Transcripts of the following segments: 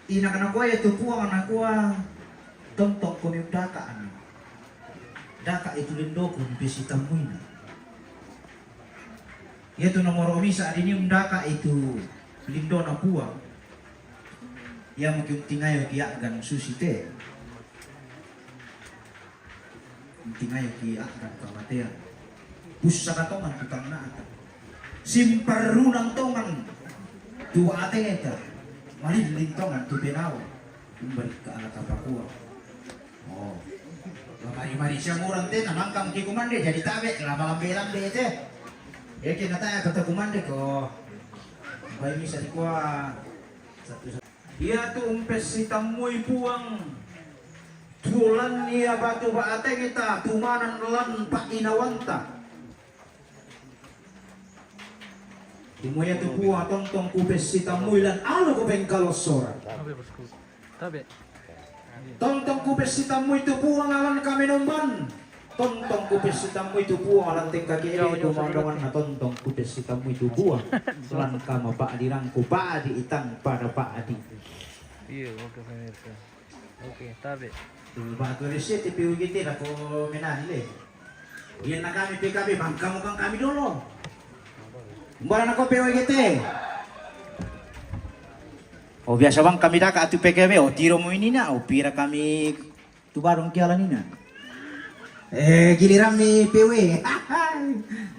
ina kana kuya itu puang anak kuya tontok kami daka ani. Daka itu lindo kun bisita muina. Yaitu nomor omisa ini mendaka itu lindo na puang. Yang mungkin tingayo kia gan susi te. Tingayo kia gan kamatean. Busa katongan tukang naata. Simparunang tongan. Dua ate eta. Malilin tongan tu penawa. Balik ke anak kapakua. Oh. Bapak Marisya murang te namangkam ki kumande jadi tabe lama-lambe te. Ya kita tanya kata kumande ko. Bayi bisa dikuah satu. Ia tu umpes si tamui puang tulan ia batu baate kita tumanan lan pak inawanta. Tumuya tu puang tontong kupes si tamui lan alu ko bengkalosora. Tontong kupes si tamui tu puang alan kami nomban. Tontong kupes si tamui tu puang alan tingkah kiri tumandangan na tontong kupes si tamui tu puang lan kama pak dirangku pak di itang pada pak adi. Iya, oke pemirsa. Oke, tabe. Batu reset TPU kita nak menang le. Iyan na kami PKB, bangka mukhang kami dulu. Mbara na ko PPU kita. Oh biasa bang kami dah kat PKB, oh tiro mo ini na, oh pira kami tu barong kialan ini na. Giliran ni PW.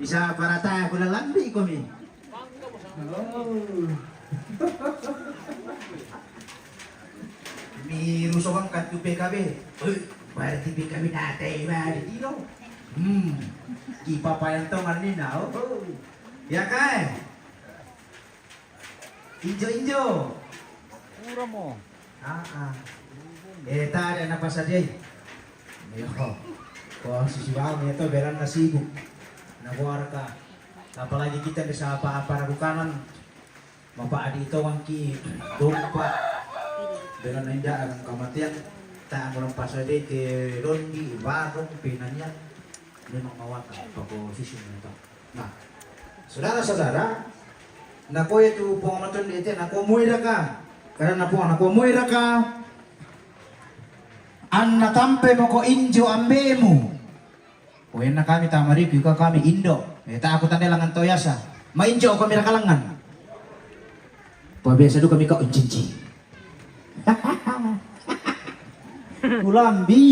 Bisa parata aku lambi kami. Oh. Mi ruso bang kat PKB. Berarti PKB natai bari tiro. Kipa payang tongan ni na. Oh. Ya kan? Injo. Pura mo. Tadi anak pasar dia. Yo. Kau sisi bang itu beran na sibuk. Nabuar ka. Apalagi kita bisa apa-apa bukanan. Bapak adi itu wangki dompa dengan nenjaan kematian tak orang pasar dia ke londi barong pinanya memang mawatan posisi itu. Nah, saudara-saudara, nako itu pengamatan dia itu nako muida ka. Karena nako muida ka. Anna tampe moko injo ambemu. Wena kami tamari juga kami Indo. Tak aku tanda langan toyasa. Mainjo kami rakalangan. Biasa tu kami kau cinci. Ulambi.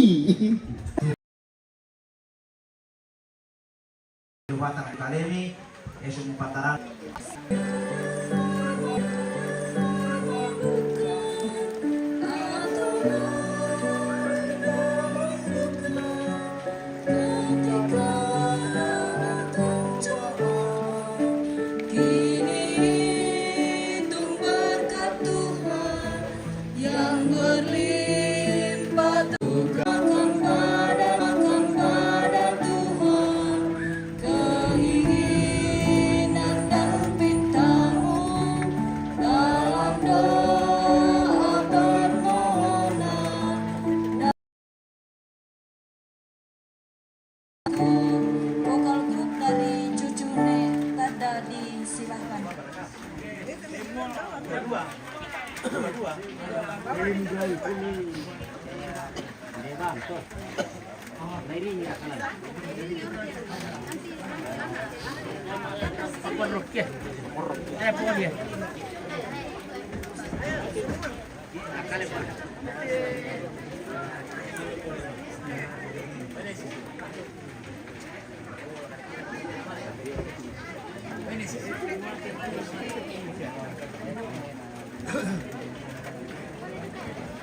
Watak kali ini esok pataran. Vokal grup dari Cucune Tada disilahkan.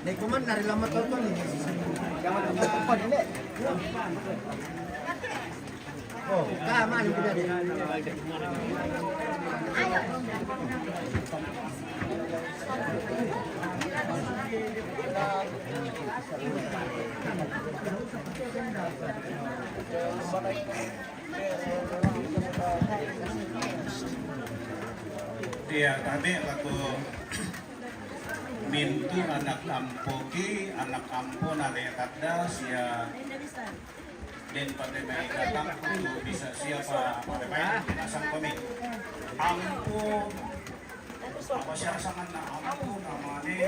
Nek kuman dari lama tonton ini. Jangan tonton ini. Oh, kama ni kita deh. Iya, kami laku mintu anak ampoki, anak ampo nare kada sia dan pada mai datang untuk bisa siapa pada main nasang kami ampo apa siya sangan na ampo namane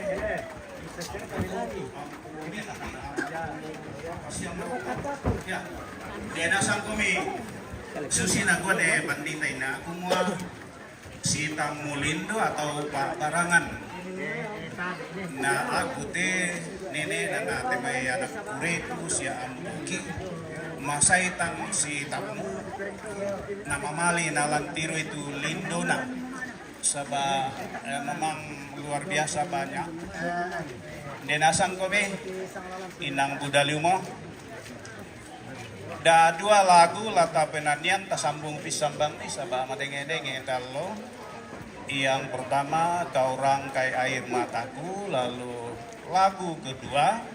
Ya, denasan kami susi na gua de banditay na kumua si Tamulindo atau Pak Barangan na aku te nene na nate may anak kureku si Amuki masay tang si Tamu na mamali na lantiro itu lindo na saba memang luar biasa banyak. Denasan kami inang budaliu mo da dua lagu lata penanian tasambung pisambang ni sabah madenge-denge kalau yang pertama kau rangkai air mataku, lalu lagu kedua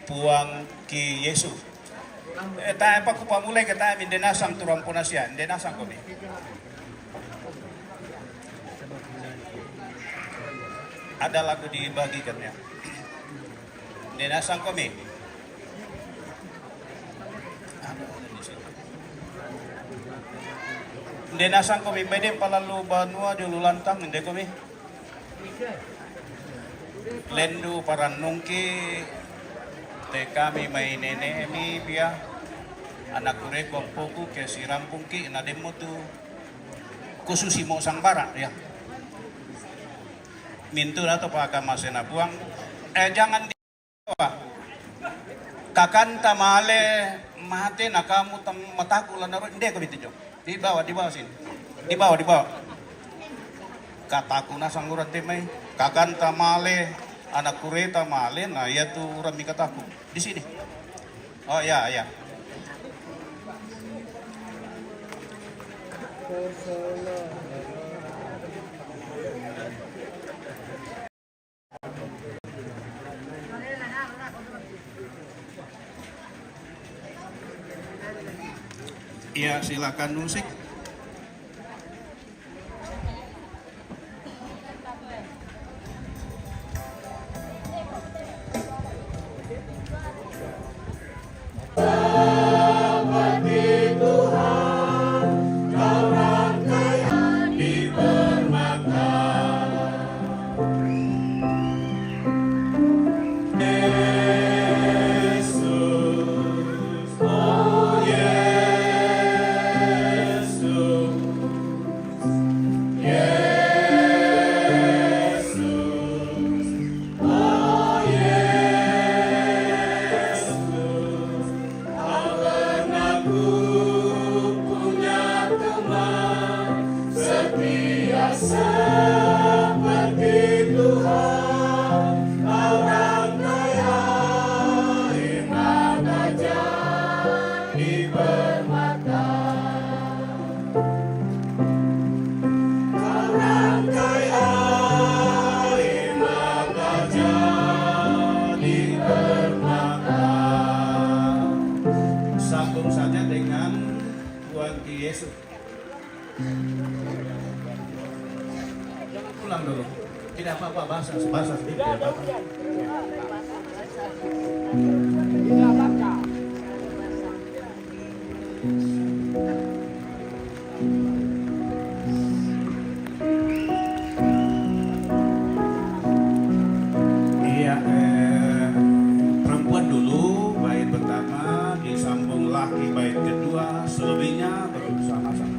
puang ki Yesus. Tayo pa ko pamulay ka tayo mindenasang turang punasya, mindenasang kami. Ada lagu dibagikan ya. Mindenasang kami. Hindi nasang kami, pwede palalu banua dulu lantang, hindi kami. Lendu para nungki, te kami may nene mi pia, anak kure kompoku ke si rampungki, nademo tu khususi mo sang bara ya. Mintu na to pa kamasena buang. Jangan di kakanta male mate nakamu tam mataku lanaro, hindi kami tijo. Di bawah sini. Di bawah. Kataku na sangguran timay. Kakanta male, anak kureta male, nah ya tuh rami kataku. Di sini. Oh ya. Iya, silakan musik. Sambung saja dengan Tuhan Yesus. Pulang dulu. Tidak apa-apa bahasa sedikit. Tidak apa-apa. Iya, perempuan dulu bait pertama, disambung laki bait kedua, selebihnya bersama-sama.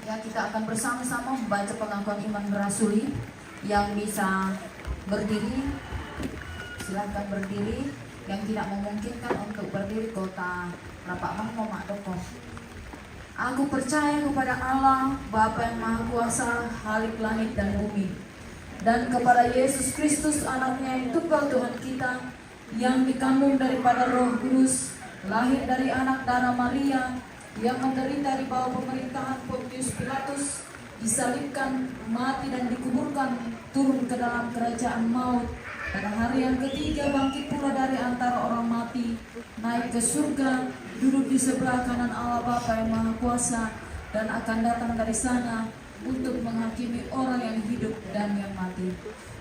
Ya, kita akan bersama-sama membaca pengakuan iman berasuli. Yang bisa berdiri, silakan berdiri. Yang tidak memungkinkan untuk berdiri, kota Rapak Mangmo Mak Doko. Aku percaya kepada Allah, Bapa yang Maha Kuasa, Khalik langit dan bumi, dan kepada Yesus Kristus, anaknya yang tunggal Tuhan kita, yang dikandung daripada Roh Kudus, lahir dari anak darah Maria, yang menderita di bawah pemerintahan Pontius Pilatus, disalibkan, mati dan dikuburkan, turun ke dalam kerajaan maut, pada hari yang ketiga bangkit pula dari antara orang mati, naik ke surga, duduk di sebelah kanan Allah Bapa yang Maha Kuasa, dan akan datang dari sana untuk menghakimi orang yang hidup dan yang mati.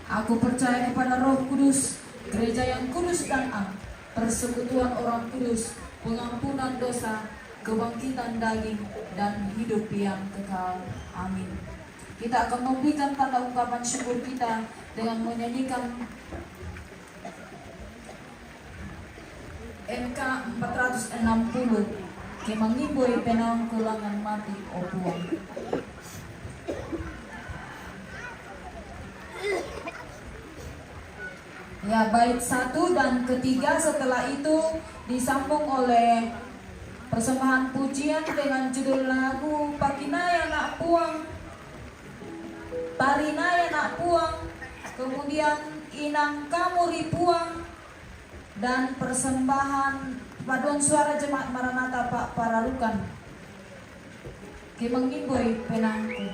Aku percaya kepada Roh Kudus, gereja yang kudus dan am, persekutuan orang kudus, pengampunan dosa, kebangkitan daging, dan hidup yang kekal. Amin. Kita akan memberikan tanda ungkapan syukur kita dengan menyanyikan NK 460, Kemangiboi Penang Kulangan Mati Opuang. Ya, bait 1 dan ketiga, setelah itu disambung oleh persembahan pujian dengan judul lagu Pakinaya Nak Puang, Tarinaya Nak Puang, kemudian Inang Kamuri Puang, dan persembahan paduan suara Jemaat Maranatha Pak Paralukan, Kemangiboi Penangku.